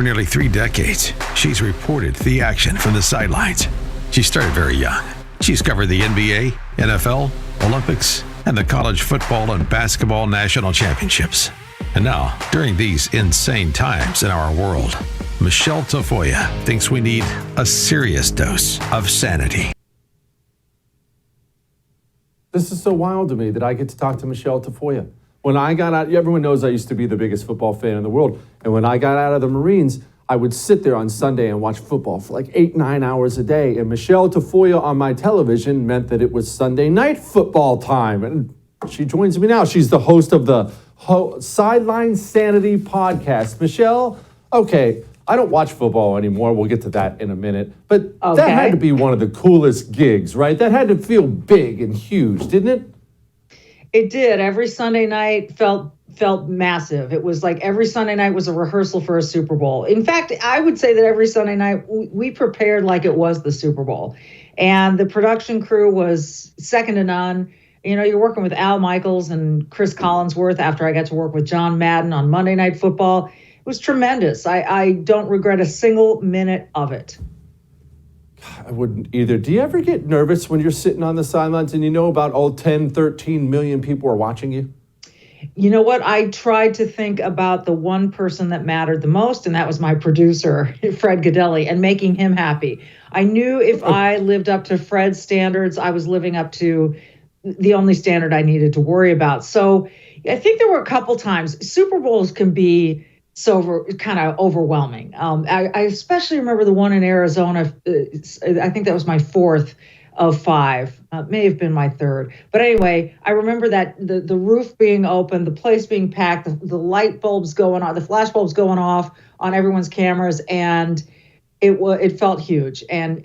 For nearly 3 decades, she's reported the action from the sidelines. She started very young. She's covered the NBA, NFL, Olympics, and the college football and basketball national championships. And now, during these insane times in our world, Michele Tafoya thinks we need a serious dose of sanity. This is so wild to me that I get to talk to Michele Tafoya. When I got out, everyone knows I used to be the biggest football fan in the world. And when I got out of the Marines, I would sit there on Sunday and watch football for like 8-9 hours a day. And Michele Tafoya on my television meant that it was Sunday night football time. And she joins me now. She's the host of the Sideline Sanity podcast. Michele, okay, I don't watch football anymore. We'll get to that in a minute. But that had to be one of the coolest gigs, right? That had to feel big and huge, didn't it? It did. Every Sunday night felt massive. It was like every Sunday night was a rehearsal for a Super Bowl. In fact, I would say that every Sunday night we prepared like it was the Super Bowl. And the production crew was second to none. You know, you're working with Al Michaels and Chris Collinsworth after I got to work with John Madden on Monday Night Football. It was tremendous. I don't regret a single minute of it. I wouldn't either. Do you ever get nervous when you're sitting on the sidelines and you know about all 10, 13 million people are watching you? You know what? I tried to think about the one person that mattered the most, and that was my producer, Fred Godelli, and making him happy. I knew if I lived up to Fred's standards, I was living up to the only standard I needed to worry about. So I think there were a couple times. Super Bowls can be kind of overwhelming. I especially remember the one in Arizona. I think that was my fourth of 5. May have been my third. But anyway, I remember that the roof being open, the place being packed, the light bulbs going on, the flash bulbs going off on everyone's cameras, and it felt huge. And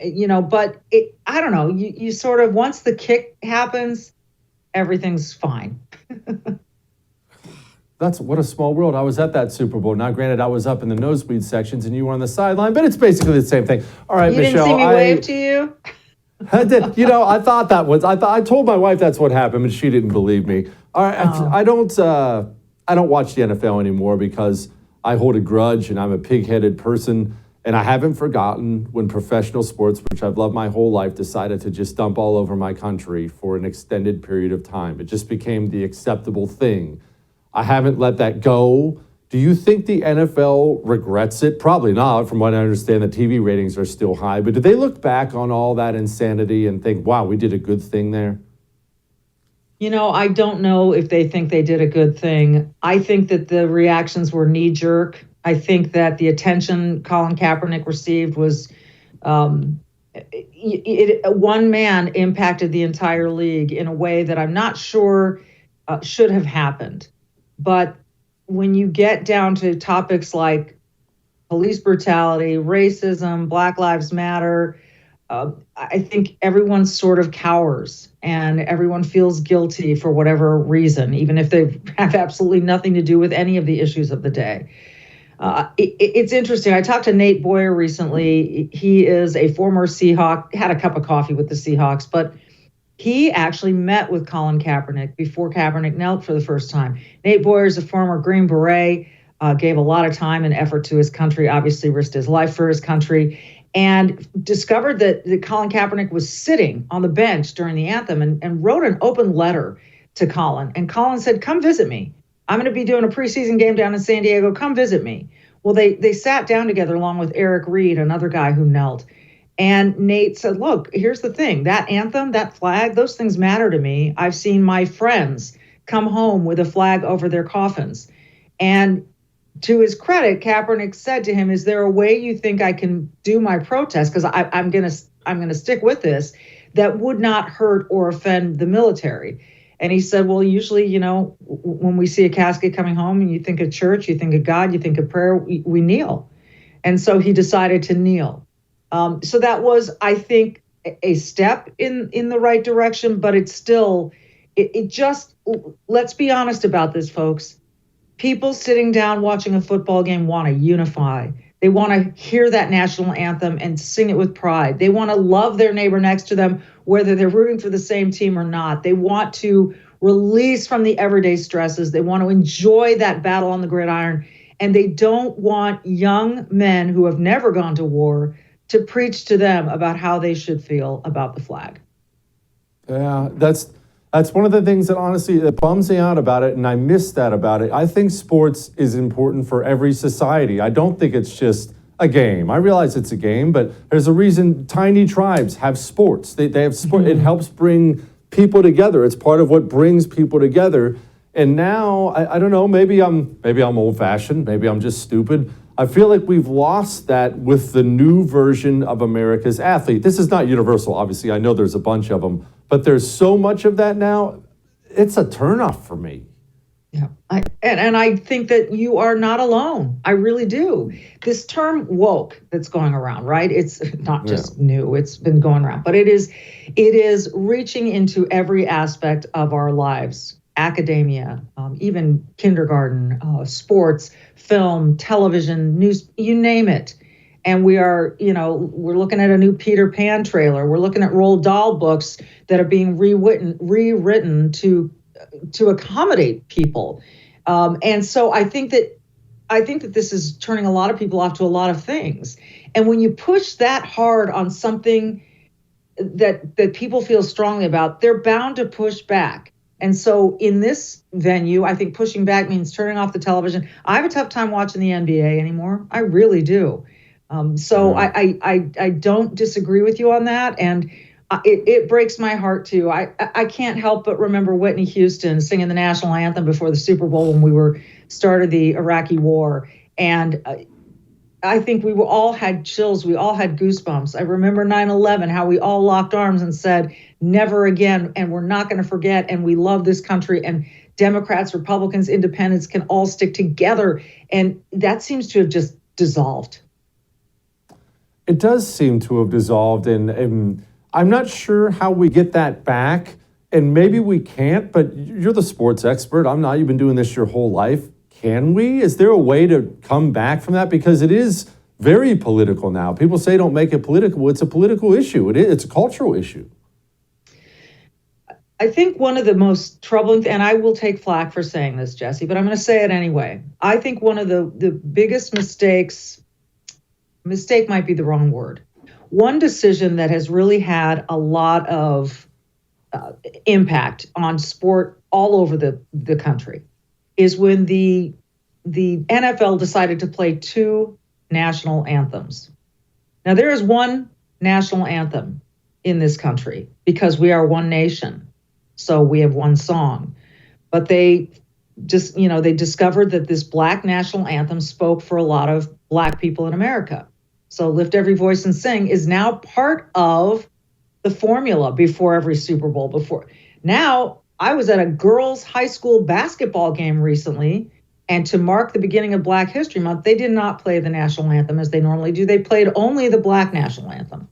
but I don't know. You sort of, once the kick happens, everything's fine. That's what a small world. I was at that Super Bowl. Now, granted, I was up in the nosebleed sections and you were on the sideline, but it's basically the same thing. All right, Michele. You didn't see me wave to you? I did. I thought that was. I told my wife that's what happened, but she didn't believe me. All right, I don't watch the NFL anymore because I hold a grudge and I'm a pig-headed person, and I haven't forgotten when professional sports, which I've loved my whole life, decided to just dump all over my country for an extended period of time. It just became the acceptable thing. I haven't let that go. Do you think the NFL regrets it? Probably not. From what I understand, the TV ratings are still high. But do they look back on all that insanity and think, wow, we did a good thing there? I don't know if they think they did a good thing. I think that the reactions were knee-jerk. I think that the attention Colin Kaepernick received was one man impacted the entire league in a way that I'm not sure should have happened. But when you get down to topics like police brutality, racism, Black Lives Matter, I think everyone sort of cowers and everyone feels guilty for whatever reason, even if they have absolutely nothing to do with any of the issues of the day. It's interesting. I talked to Nate Boyer recently. He is a former Seahawk, had a cup of coffee with the Seahawks, but he actually met with Colin Kaepernick before Kaepernick knelt for the first time. Nate Boyer is a former Green Beret, gave a lot of time and effort to his country, obviously risked his life for his country, and discovered that Colin Kaepernick was sitting on the bench during the anthem and wrote an open letter to Colin. And Colin said, come visit me. I'm going to be doing a preseason game down in San Diego. Come visit me. Well, they sat down together along with Eric Reed, another guy who knelt. And Nate said, look, here's the thing. That anthem, that flag, those things matter to me. I've seen my friends come home with a flag over their coffins. And to his credit, Kaepernick said to him, is there a way you think I can do my protest? Because I'm gonna stick with this, that would not hurt or offend the military. And he said, well, usually, when we see a casket coming home and you think of church, you think of God, you think of prayer, we kneel. And so he decided to kneel. So that was, I think, a step in the right direction, but it's still, it just, let's be honest about this, folks. People sitting down watching a football game want to unify. They want to hear that national anthem and sing it with pride. They want to love their neighbor next to them, whether they're rooting for the same team or not. They want to release from the everyday stresses. They want to enjoy that battle on the gridiron. And they don't want young men who have never gone to war to preach to them about how they should feel about the flag. Yeah, that's one of the things that honestly that bums me out about it, and I miss that about it. I think sports is important for every society. I don't think it's just a game. I realize it's a game, but there's a reason tiny tribes have sports. They have sport. Mm-hmm. It helps bring people together. It's part of what brings people together. And now, I don't know, maybe I'm old-fashioned, maybe I'm just stupid. I feel like we've lost that with the new version of America's athlete. This is not universal, obviously. I know there's a bunch of them, but there's so much of that now. It's a turnoff for me. Yeah, and I think that you are not alone. I really do. This term woke that's going around, right? It's not just new, it's been going around, but it is reaching into every aspect of our lives. Academia, even kindergarten, sports, film, television, news, you name it. And we're looking at a new Peter Pan trailer. We're looking at Roald Dahl books that are being rewritten to accommodate people. And so I think that this is turning a lot of people off to a lot of things. And when you push that hard on something that people feel strongly about, they're bound to push back. And so in this venue, I think pushing back means turning off the television. I have a tough time watching the NBA anymore. I really do. I don't disagree with you on that. And it breaks my heart too. I can't help but remember Whitney Houston singing the national anthem before the Super Bowl when we started the Iraqi war. And I think we all had chills. We all had goosebumps. I remember 9/11, how we all locked arms and said, never again, and we're not going to forget, and we love this country, and Democrats, Republicans, Independents can all stick together. And that seems to have just dissolved. It does seem to have dissolved, and I'm not sure how we get that back, and maybe we can't, but you're the sports expert. I'm not. You've been doing this your whole life. Can we? Is there a way to come back from that? Because it is very political now. People say don't make it political. It's a political issue. It's a cultural issue. I think one of the most troubling, and I will take flack for saying this, Jesse, but I'm going to say it anyway. I think one of the biggest mistake might be the wrong word. One decision that has really had a lot of impact on sport all over the country is when the NFL decided to play two national anthems. Now, there is one national anthem in this country because we are one nation. So we have one song. But they discovered that this Black national anthem spoke for a lot of Black people in America. So Lift Every Voice and Sing is now part of the formula before every Super Bowl. Now, I was at a girls' high school basketball game recently, and to mark the beginning of Black History Month, they did not play the national anthem as they normally do. They played only the Black national anthem.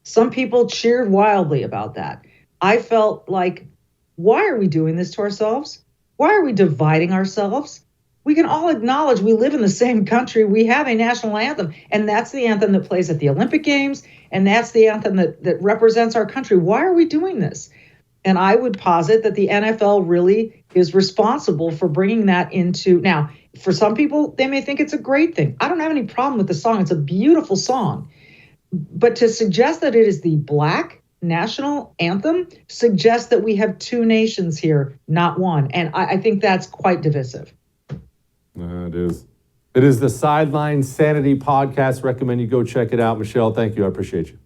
Some people cheered wildly about that. I felt like, why are we doing this to ourselves? Why are we dividing ourselves? We can all acknowledge we live in the same country. We have a national anthem, and that's the anthem that plays at the Olympic Games, and that's the anthem that represents our country. Why are we doing this? And I would posit that the NFL really is responsible for bringing that into. Now, for some people, they may think it's a great thing. I don't have any problem with the song. It's a beautiful song. But to suggest that it is the Black national anthem suggests that we have two nations here, not one. And I think that's quite divisive. It is. It is the Sideline Sanity podcast. Recommend you go check it out. Michele, thank you. I appreciate you.